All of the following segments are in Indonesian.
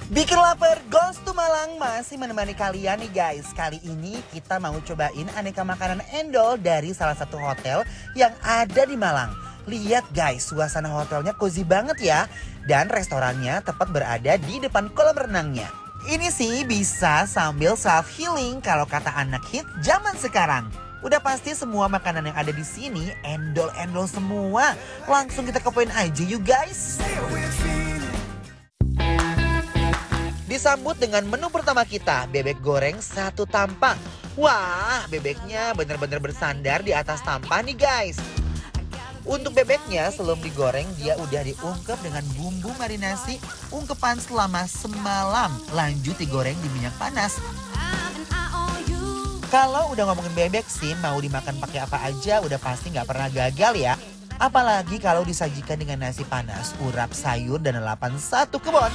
Bikin lapar, Goes to Malang masih menemani kalian nih guys. Kali ini kita mau cobain aneka makanan endol dari salah satu hotel yang ada di Malang. Lihat guys, suasana hotelnya cozy banget ya. Dan restorannya tepat berada di depan kolam renangnya. Ini sih bisa sambil self healing kalau kata anak hit zaman sekarang. Udah pasti semua makanan yang ada di sini endol-endol semua. Langsung kita kepoin aja yuk guys. Disambut dengan menu pertama kita, bebek goreng satu tampah. Wah, bebeknya bener-bener bersandar di atas tampah nih guys. Untuk bebeknya sebelum digoreng dia udah diungkep dengan bumbu marinasi ungkepan selama semalam. Lanjut digoreng di minyak panas. Kalau udah ngomongin bebek sih mau dimakan pakai apa aja udah pasti nggak pernah gagal ya. Apalagi kalau disajikan dengan nasi panas, urap sayur dan lalapan satu kebun.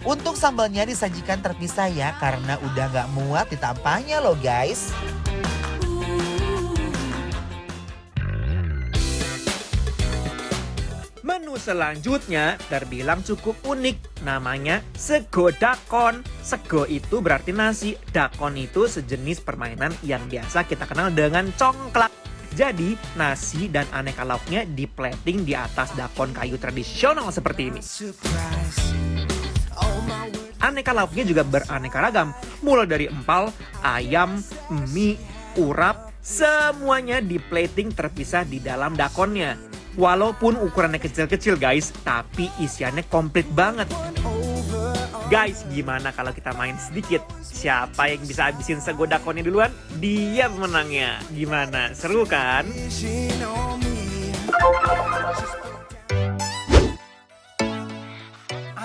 Untuk sambalnya disajikan terpisah ya karena udah gak muat ditampahnya loh guys. Menu selanjutnya terbilang cukup unik, namanya sego dakon. Sego itu berarti nasi, dakon itu sejenis permainan yang biasa kita kenal dengan congklak. Jadi nasi dan aneka lauknya di-plating di atas dakon kayu tradisional seperti ini. Aneka lauknya juga beraneka ragam, mulai dari empal, ayam, mie, urap, semuanya di-plating terpisah di dalam dakonnya. Walaupun ukurannya kecil-kecil guys, tapi isiannya komplit banget. Guys, gimana kalau kita main sedikit? Siapa yang bisa habisin sego dakonnya duluan? Dia pemenangnya. Gimana? Seru kan?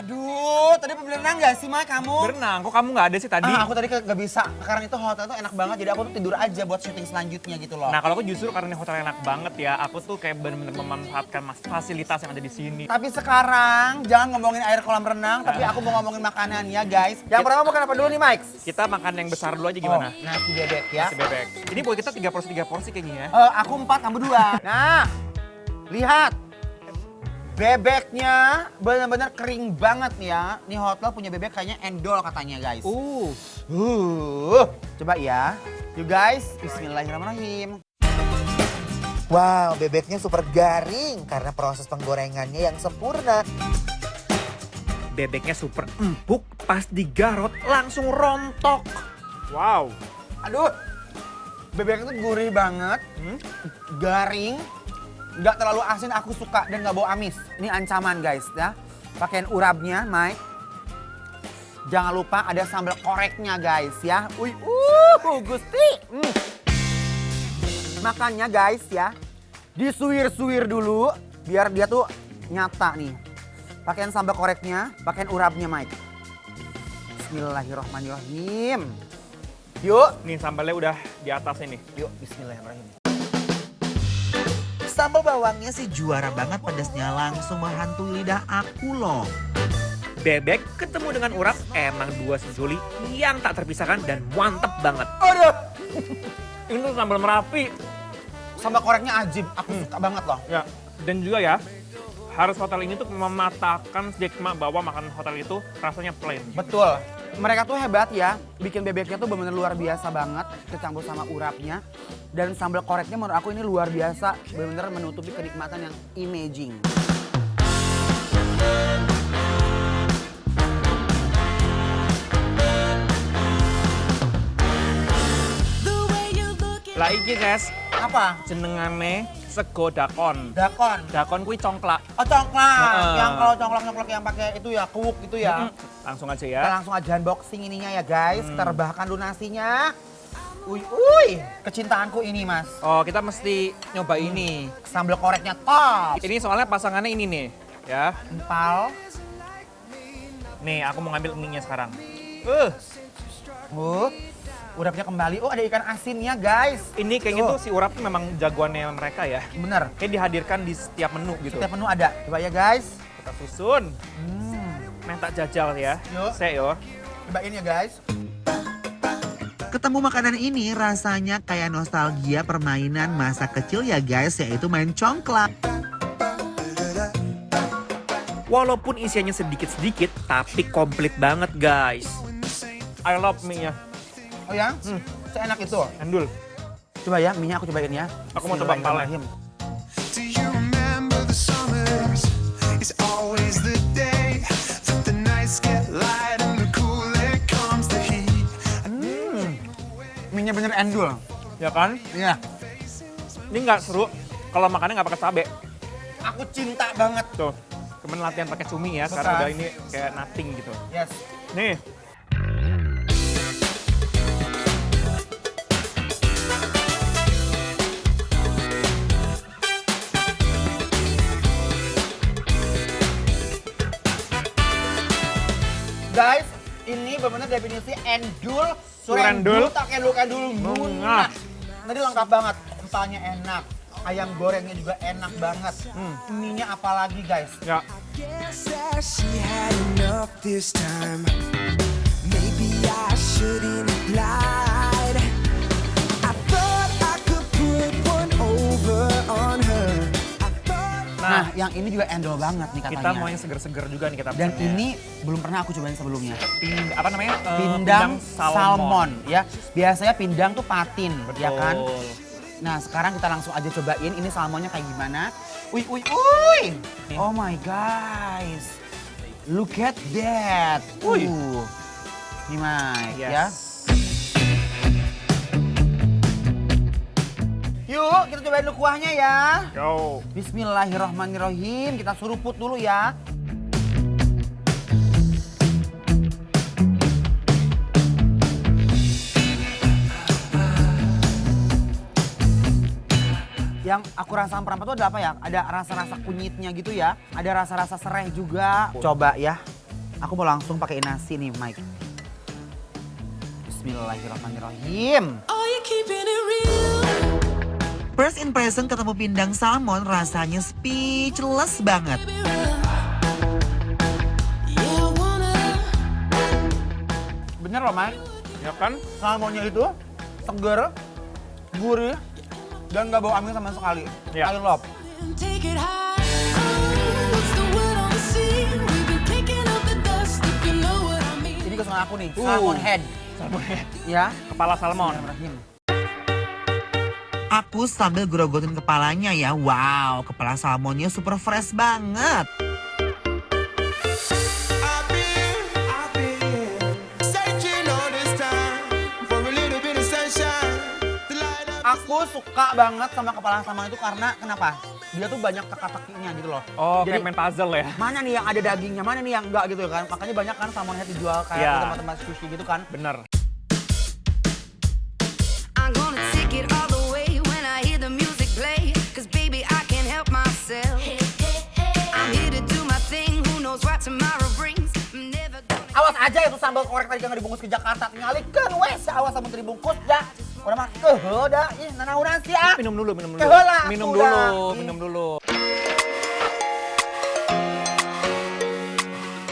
Aduh, tadi berenang gak sih Mai kamu? Berenang, kok kamu nggak ada sih tadi? Aku tadi gak bisa, karena itu hotel tuh enak banget jadi aku tuh tidur aja buat syuting selanjutnya gitu loh. Nah, kalau aku justru karena hotel enak banget ya, aku tuh kayak bener-bener memanfaatkan fasilitas yang ada di sini. Tapi sekarang jangan ngomongin air kolam renang, tapi aku mau ngomongin makanan ya guys. Yang pertama makan apa dulu nih Mike? Kita makan yang besar dulu aja gimana? Nasi bebek ya. Nasi bebek. Ini buat kita 3 porsi kayaknya ya. Aku 4, kamu 2. Nah, lihat. Bebeknya benar-benar kering banget nih ya. Nih hotel punya bebek kayaknya endol katanya guys. Coba ya. You guys, bismillahirrahmanirrahim. Wow, bebeknya super garing karena proses penggorengannya yang sempurna. Bebeknya super empuk, pas digarot langsung rontok. Wow. Aduh, bebeknya tuh gurih banget, garing. Nggak terlalu asin, aku suka dan nggak bau amis. Ini ancaman guys ya. Pakein urapnya, Mike. Jangan lupa ada sambal koreknya guys ya. Gusti. Makannya guys ya. Disuir-suir dulu biar dia tuh nyata nih. Pakein sambal koreknya, pakein urapnya Mike. Bismillahirrahmanirrahim. Yuk. Nih sambalnya udah di atas ini. Yuk, bismillahirrahmanirrahim. Sambal bawangnya sih juara banget pedasnya, langsung menghantui lidah aku loh. Bebek ketemu dengan urap emang dua sejoli yang tak terpisahkan dan mantep banget. Aduh, Ini tuh sambal Merapi. sambal koreknya ajib, aku suka banget loh. Ya, dan juga ya, harus hotel ini tuh mematahkan stigma bahwa makanan hotel itu rasanya plain. Betul. Mereka tuh hebat ya, bikin bebeknya tuh bener-bener luar biasa banget, kecampur sama urapnya. Dan sambal koreknya menurut aku ini luar biasa, bener-bener menutupi kenikmatan yang amazing. Lah iki guys, Apa? jenengane sego dakon. Dakon. Dakon kuwi congklak. Oh congklak, Heeh. yang kalau congklak-congklak yang pakai itu ya, kuuk itu ya. Langsung aja Kita ya. langsung aja unboxing ininya ya guys, kita rebahkan dulu nasinya. Uy, kecintaanku ini mas. Oh, kita mesti nyoba ini. Sambal koreknya top. Ini soalnya pasangannya ini nih, ya. Empal. Nih, aku mau ngambil mie-nya sekarang. Urapnya kembali. Oh ada ikan asinnya guys. Ini kayaknya Tuh. tuh si urap tuh memang jagoannya mereka ya. Bener. Kayak dihadirkan di setiap menu gitu. Setiap menu ada. Coba ya guys. Kita susun. Minta jajal ya. Yuk. Saya yo. Cobain ya guys. Ketemu makanan ini rasanya kayak nostalgia permainan masa kecil ya guys, yaitu main congklak. Walaupun isiannya sedikit-sedikit, tapi komplit banget guys. I love mie-nya. Oh ya? Seenak itu. Endul. Coba ya, mie-nya aku cobain ya. Aku mau coba empalnya. Do you remember the summers? It's always the day that the nights get light and the cooler comes the heat. Mie-nya bener endul. Ya kan? Iya. Ini nggak seru kalau makannya nggak pakai cabe. Aku cinta banget. Tuh, temen latihan pakai cumi ya, Betul. karena udah ini kayak nothing gitu. Yes. Nih, Guys, ini benar-benar definisi endul, Surendul, tak endul munah. Tadi lengkap banget, empalnya enak, ayam gorengnya juga enak banget. Mie-nya apalagi guys. ya Guess that she had enough this time. Maybe I shouldn't have lied. I thought I could put one over on her. I thought Nah, yang ini juga endul banget nih katanya. kita mau yang seger-seger juga nih kita Dan pesennya. ini belum pernah aku cobain sebelumnya. Apa namanya? Pindang salmon ya. Biasanya pindang tuh patin, Betul. ya kan? Nah, sekarang kita langsung aja cobain ini salmonnya kayak gimana. Uy. Oh my guys. Look at that. Uy. Nih Mike Yes. ya. Yuk, kita cobain dulu kuahnya ya. Yo. Bismillahirrahmanirrahim. Kita suruput dulu ya. Yang aku rasa pertama itu ada apa ya? Ada rasa-rasa kunyitnya gitu ya. Ada rasa-rasa serai juga. Coba ya. Aku mau langsung pakai nasi nih, Mike. Bismillahirrahmanirrahim. are you keeping it real? First impression ketemu pindang salmon rasanya speechless banget. Yeah, I wanna. Bener loh, Mike. Ya kan? Salmonnya itu seger, gurih, dan nggak bau amis sama sekali. Ya. I love. Take it high. Oh, what's the word on the sea? We've been kicking up the dust, if you know what I mean. Ini kesukaan aku nih, salmon head. Salmon head. Ya. Kepala salmon. Bismillahirrahmanirrahim. Aku sambil grogotin kepalanya ya. Wow, kepala salmonnya super fresh banget. I've been searching all this time for a little bit of sunshine. The light up. Aku suka banget sama kepala salmon itu karena kenapa? Dia tuh banyak teka-tekinya gitu loh. Oh, Jadi, kayak main puzzle ya? mana nih yang ada dagingnya, mana nih yang enggak gitu kan. Makanya banyak kan salmon head dijual kayak Iya. di tempat-tempat sushi gitu kan. Bener. I'm gonna take it all the way when I hear the music play. Cause baby, I can't help myself. I'm here to do my thing, who knows what tomorrow brings. I'm never gonna... Awas aja itu sambal korek tadi yang dibungkus ke Jakarta. Ngalikeun wes, awas sama dibungkus dah. Udah mah dah, ih nanaunan sih ah. Minum dulu. Keheula, Minum aku dulu, udah. minum dulu.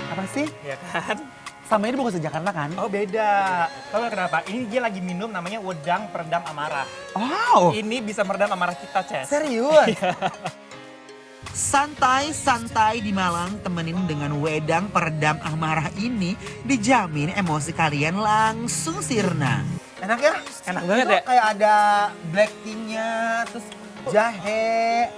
Apa sih? Ya kan? Sama ini bungkus ke Jakarta kan? Oh beda. Tahu nggak kenapa? Ini dia lagi minum namanya wedang peredam amarah. Wow. Ini bisa meredam amarah kita, Ces. Serius? Santai-santai di Malang temenin dengan wedang peredam amarah ini dijamin emosi kalian langsung sirna. Enak ya? Enak banget ya? Kayak ada black tea-nya, terus jahe.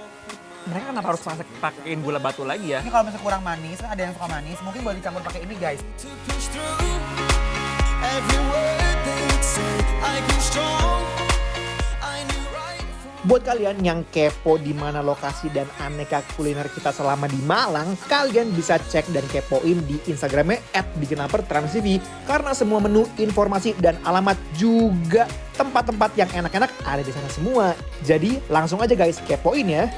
Mereka kenapa harus pakein gula batu lagi ya? Ini kalau misalnya kurang manis, kan ada yang suka manis, mungkin boleh dicampur pakai ini guys. To push through every word they say. I grew strong. I knew right from Buat kalian yang kepo di mana lokasi dan aneka kuliner kita selama di Malang, kalian bisa cek dan kepoin di Instagramnya @bikinlaper_trans_tv karena semua menu, informasi, dan alamat juga tempat-tempat yang enak-enak ada di sana semua. Jadi langsung aja guys kepoin ya.